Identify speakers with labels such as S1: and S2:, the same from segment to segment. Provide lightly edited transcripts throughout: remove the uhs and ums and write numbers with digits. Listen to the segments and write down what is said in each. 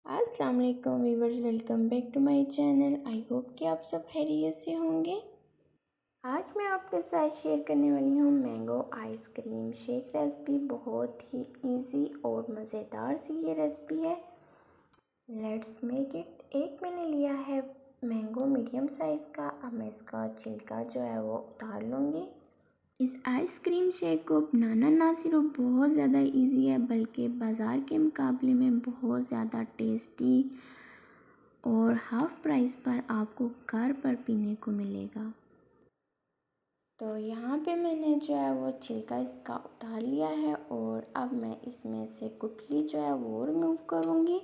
S1: अस्सलाम वालेकुम viewers, welcome back to my channel. I hope कि आप सब खैरियत से होंगे। आज मैं आपके साथ शेयर करने वाली हूँ मैंगो आइसक्रीम शेक रेसिपी। बहुत ही इजी और मज़ेदार सी ये रेसिपी है। Let's make it. एक मैंने लिया है मैंगो मीडियम साइज़ का। अब मैं इसका छिलका जो है वो उतार लूँगी। इस आइसक्रीम शेक को बनाना ना सिर्फ बहुत ज़्यादा इजी है, बल्कि बाज़ार के मुकाबले में बहुत ज़्यादा टेस्टी और हाफ़ प्राइस पर आपको घर पर पीने को मिलेगा। तो यहाँ पे मैंने जो है वो छिलका इसका उतार लिया है और अब मैं इसमें से गुठली जो है वो रिमूव करूँगी।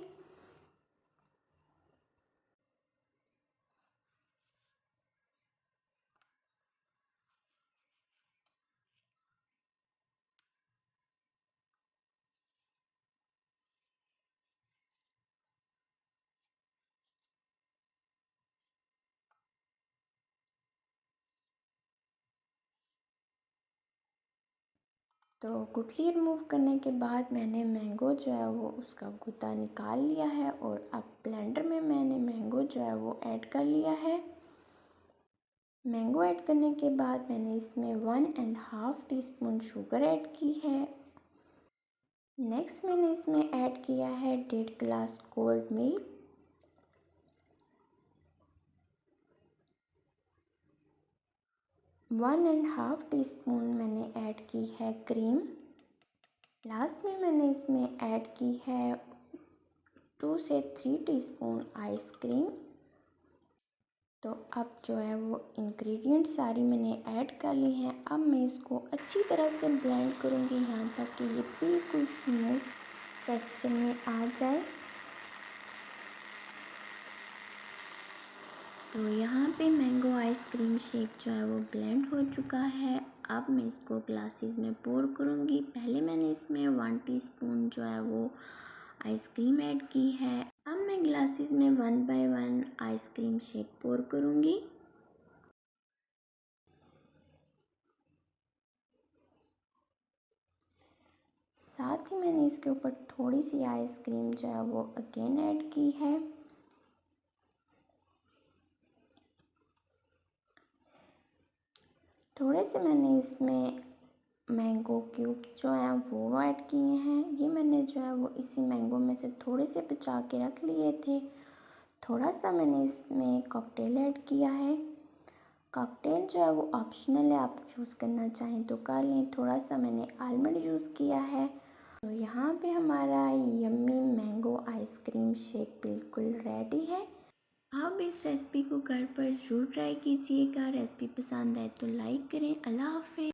S1: तो गुठली रिमूव करने के बाद मैंने मैंगो जो है वो उसका गूदा निकाल लिया है और अब ब्लेंडर में मैंने मैंगो जो है वो ऐड कर लिया है। मैंगो ऐड करने के बाद मैंने इसमें 1.5 टीस्पून शुगर ऐड की है। नेक्स्ट मैंने इसमें ऐड किया है 1.5 गिलास cold milk. One and half teaspoon मैंने ऐड की है क्रीम। लास्ट में मैंने इसमें ऐड की है 2 से 3 टीस्पून आइसक्रीम। तो अब जो है वो इंग्रेडिएंट सारी मैंने ऐड कर ली हैं। अब मैं इसको अच्छी तरह से ब्लेंड करूँगी यहाँ तक कि ये बिल्कुल स्मूथ टेक्सचर में आ जाए। तो यहाँ पे मैंगो आइसक्रीम शेक जो है वो ब्लेंड हो चुका है। अब मैं इसको ग्लासेस में पोर करूँगी। पहले मैंने इसमें 1 टीस्पून जो है वो आइसक्रीम ऐड की है। अब मैं ग्लासेस में 1 बाय 1 आइसक्रीम शेक पोर करूँगी। साथ ही मैंने इसके ऊपर थोड़ी सी आइसक्रीम जो है वो अगेन ऐड की है। थोड़े से मैंने इसमें मैंगो क्यूब जो हैं वो ऐड किए हैं। ये मैंने जो है वो इसी मैंगो में से थोड़े से बचा के रख लिए थे। थोड़ा सा मैंने इसमें कॉकटेल ऐड किया है। कॉकटेल जो है वो ऑप्शनल है, आप चूज़ करना चाहें तो कर लें। थोड़ा सा मैंने आलमंड यूज़ किया है। तो यहाँ पे हमारा यम्मी मैंगो आइसक्रीम शेक बिल्कुल रेडी है। आप इस रेसिपी को घर पर ज़रूर ट्राई कीजिएगा। रेसिपी पसंद आए तो लाइक करें। अल्लाह हाफ़िज़।